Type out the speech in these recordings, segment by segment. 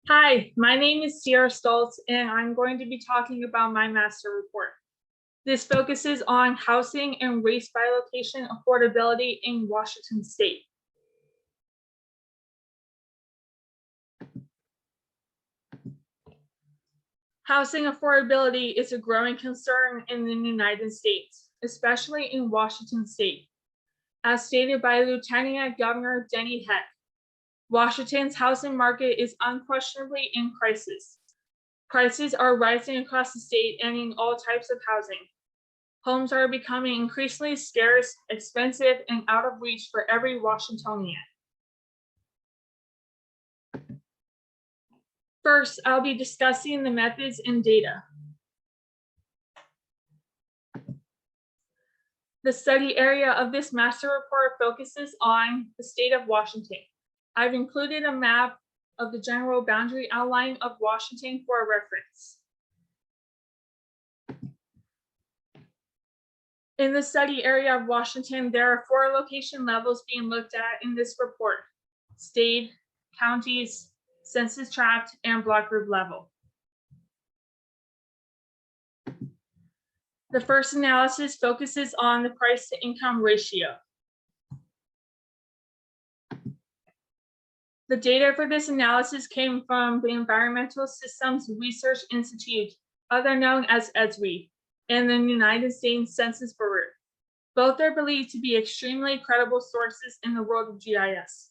Hi, my name is SierraStultz, and I'm going to be talking about my master report. This focuses on housing and race by location affordability in Washington State. Housing affordability is a growing concern in the United States, especially in Washington State. As stated by Lieutenant Governor Denny Heck, Washington's housing market is unquestionably in crisis. Prices are rising across the state and in all types of housing. Homes are becoming increasingly scarce, expensive, and out of reach for every Washingtonian. First, I'll be discussing the methods and data. The study area of this master report focuses on the state of Washington. I've included a map of the general boundary outline of Washington for reference. In the study area of Washington, there are 4 location levels being looked at in this report: state, counties, census tract, and block group level. The first analysis focuses on the price to income ratio. The data for this analysis came from the Environmental Systems Research Institute, otherwise known as ESRI, and the United States Census Bureau. Both are believed to be extremely credible sources in the world of GIS.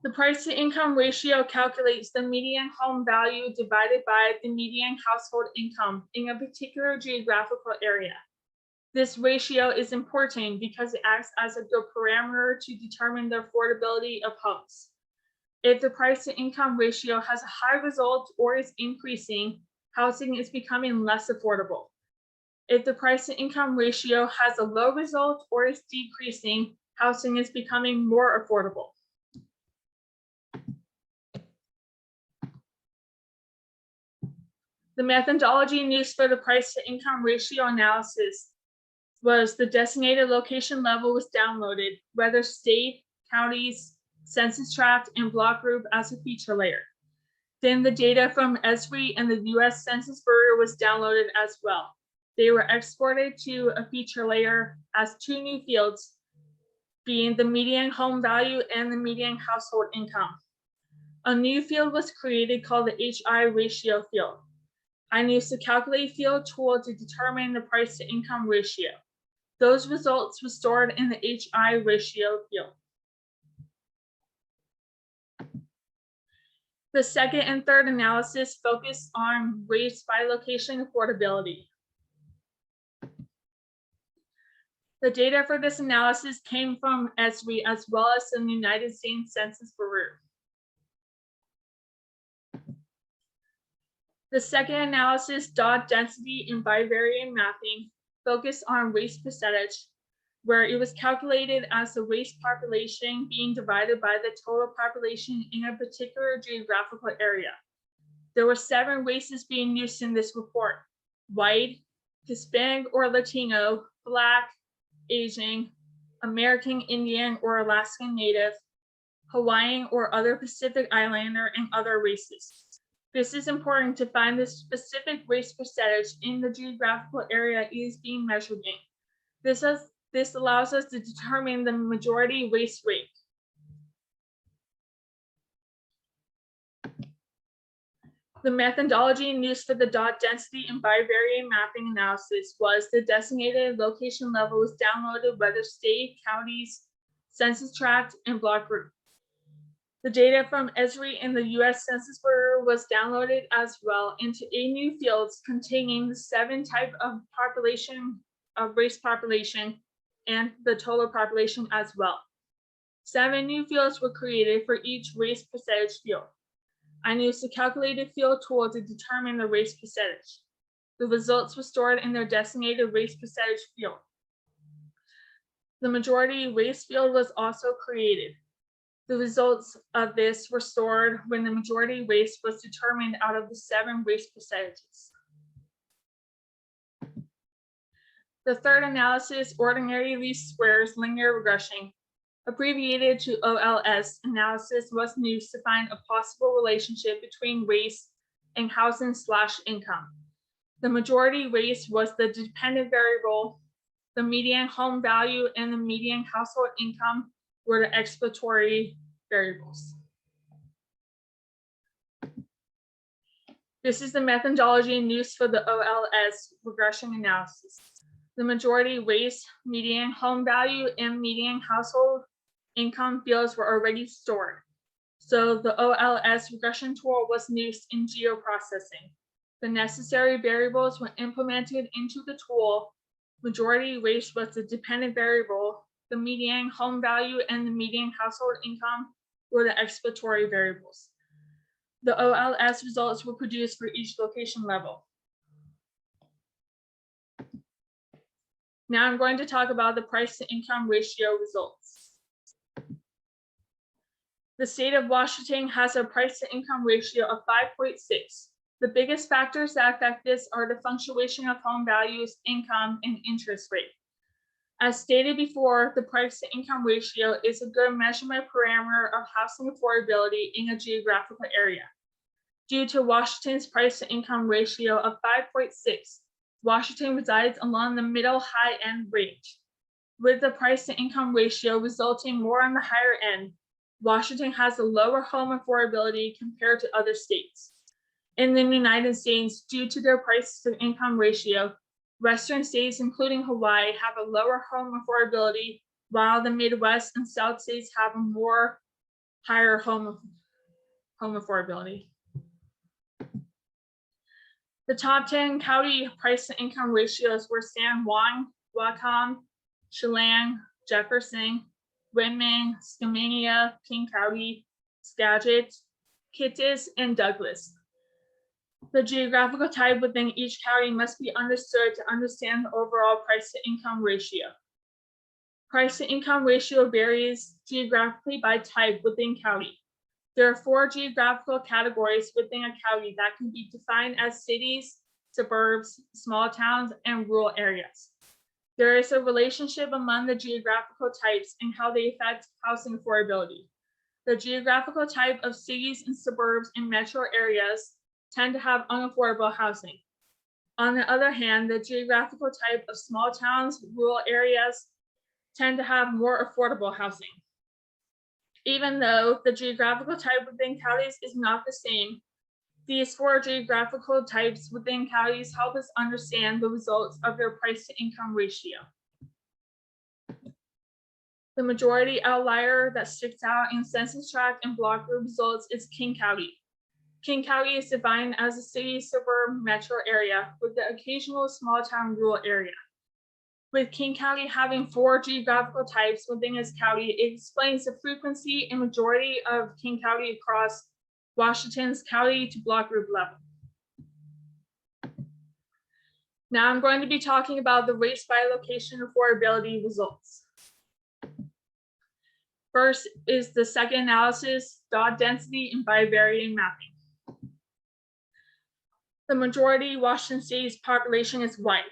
The price to income ratio calculates the median home value divided by the median household income in a particular geographical area. This ratio is important because it acts as a good parameter to determine the affordability of homes. If the price to income ratio has a high result or is increasing, housing is becoming less affordable. If the price to income ratio has a low result or is decreasing, housing is becoming more affordable. The methodology used for the price to income ratio analysis was the designated location level was downloaded, whether state, counties, census tract, and block group as a feature layer. Then the data from ESRI and the US Census Bureau was downloaded as well. They were exported to a feature layer as 2 new fields, being the median home value and the median household income. A new field was created called the HI ratio field. I used the calculate field tool to determine the price to income ratio. Those results were stored in the HI ratio field. The second and third analysis focused on race by location affordability. The data for this analysis came from ESRI as well as the United States Census Bureau. The second analysis, dot density and bivariate mapping, focused on race percentage, where it was calculated as the race population being divided by the total population in a particular geographical area. There were 7 races being used in this report: white, Hispanic or Latino, Black, Asian, American Indian or Alaskan Native, Hawaiian or other Pacific Islander, and other races. This is important to find the specific race percentage in the geographical area it is being measured in. This allows us to determine the majority race rate. The methodology used for the dot density and bivariate mapping analysis was the designated location level was downloaded whether state, counties, census tract, and block group. The data from ESRI and the US Census Bureau was downloaded as well into 8 new fields containing the 7 types of population, race population, and the total population as well. 7 new fields were created for each race percentage field. I used the calculated field tool to determine the race percentage. The results were stored in their designated race percentage field. The majority race field was also created. The results of this were stored when the majority race was determined out of the 7 race percentages. The third analysis, ordinary least squares linear regression, abbreviated to OLS, analysis was used to find a possible relationship between race and housing/income. The majority race was the dependent variable. The median home value and the median household income were the exploratory variables. This is the methodology used for the OLS regression analysis. The majority race, median home value, and median household income fields were already stored. So the OLS regression tool was used in geoprocessing. The necessary variables were implemented into the tool. Majority race was the dependent variable. The median home value and the median household income were the exploratory variables. The OLS results were produced for each location level. Now I'm going to talk about the price to income ratio results. The state of Washington has a price to income ratio of 5.6. The biggest factors that affect this are the fluctuation of home values, income, and interest rate. As stated before, the price to income ratio is a good measurement parameter of housing affordability in a geographical area. Due to Washington's price to income ratio of 5.6, Washington resides along the middle high-end range. With the price to income ratio resulting more on the higher end, Washington has a lower home affordability compared to other states. In the United States, due to their price to income ratio, Western states, including Hawaii, have a lower home affordability, while the Midwest and South states have a more higher home affordability. The top 10 county price to income ratios were San Juan, Whatcom, Chelan, Jefferson, Whitman, Skamania, King County, Skagit, Kittis, and Douglas. The geographical type within each county must be understood to understand the overall price to income ratio. Price to income ratio varies geographically by type within county. There are 4 geographical categories within a county that can be defined as cities, suburbs, small towns, and rural areas. There is a relationship among the geographical types and how they affect housing affordability. The geographical type of cities and suburbs in metro areas tend to have unaffordable housing. On the other hand, the geographical type of small towns, rural areas tend to have more affordable housing. Even though the geographical type within counties is not the same, these 4 geographical types within counties help us understand the results of their price to income ratio. The majority outlier that sticks out in census tract and block group results is King County. King County is defined as a city, suburb, metro area with the occasional small town rural area. With King County having 4 geographical types within its county, it explains the frequency and majority of King County across Washington's county to block group level. Now I'm going to be talking about the race by location affordability results. First is the second analysis, dot density and bivariate mapping. The majority Washington state's population is white.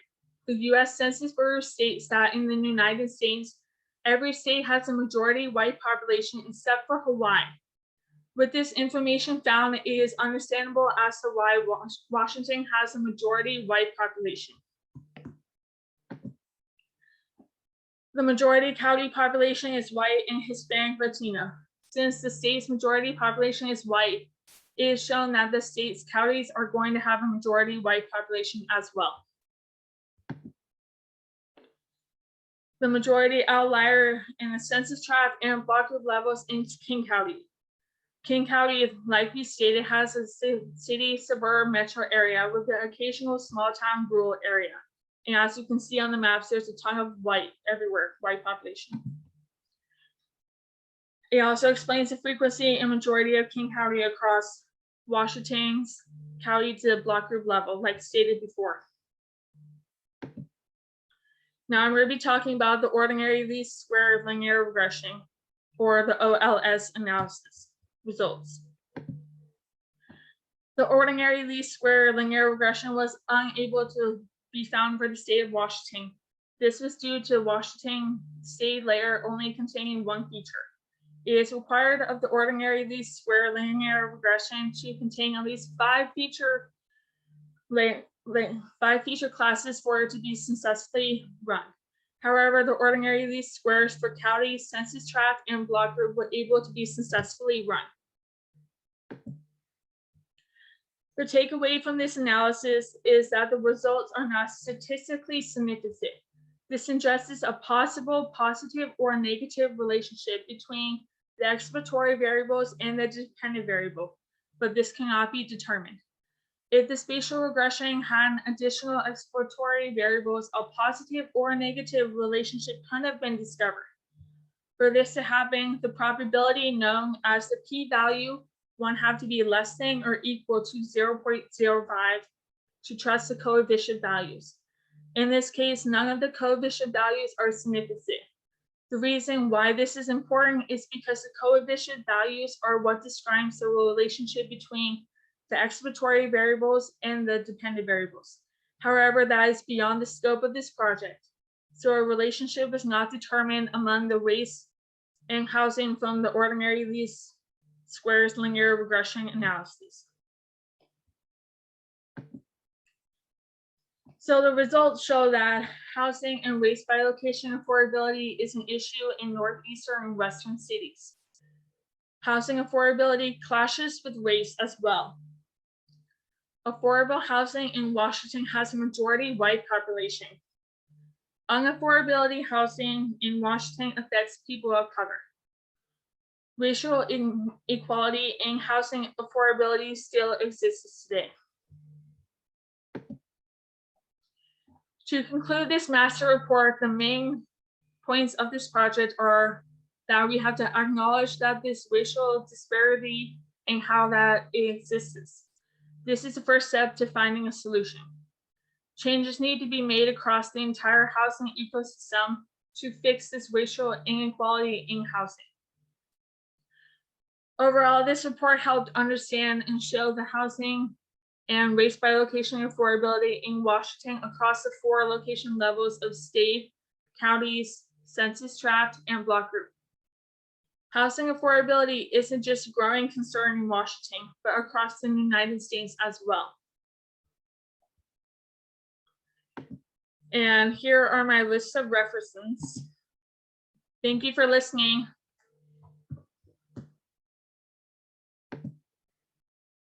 The US Census Bureau states that in the United States, every state has a majority white population except for Hawaii. With this information found, it is understandable as to why Washington has a majority white population. The majority county population is white and Hispanic Latino. Since the state's majority population is white, it is shown that the state's counties are going to have a majority white population as well. The majority outlier in the census tract and block group levels in King County. King County, like we stated, has a city, suburb, metro area with an occasional small town rural area. And as you can see on the maps, there's a ton of white everywhere, white population. It also explains the frequency and majority of King County across Washington's county to block group level, like stated before. Now I'm going to be talking about the ordinary least square linear regression, or the OLS analysis results. The ordinary least square linear regression was unable to be found for the state of Washington. This was due to Washington state layer only containing one feature. It is required of the ordinary least square linear regression to contain at least five feature classes for it to be successfully run. However, the ordinary least squares for county, census tract, and block group were able to be successfully run. The takeaway from this analysis is that the results are not statistically significant. This suggests a possible positive or negative relationship between the exploratory variables and the dependent variable, but this cannot be determined. If the spatial regression had additional exploratory variables, a positive or negative relationship could have been discovered. For this to happen, the probability known as the p-value would have to be less than or equal to 0.05 to trust the coefficient values. In this case, none of the coefficient values are significant. The reason why this is important is because the coefficient values are what describes the relationship between the exploratory variables and the dependent variables. However, that is beyond the scope of this project. So a relationship was not determined among the race and housing from the ordinary least squares linear regression analysis. So the results show that housing and race by location affordability is an issue in northeastern and western cities. Housing affordability clashes with race as well. Affordable housing in Washington has a majority white population. Unaffordability housing in Washington affects people of color. Racial inequality in housing affordability still exists today. To conclude this master report, the main points of this project are that we have to acknowledge that this racial disparity and how that exists. This is the first step to finding a solution. Changes need to be made across the entire housing ecosystem to fix this racial inequality in housing. Overall, this report helped understand and show the housing and race by location affordability in Washington across the 4 location levels of state, counties, census tract, and block group. Housing affordability isn't just a growing concern in Washington, but across the United States as well. And here are my lists of references. Thank you for listening.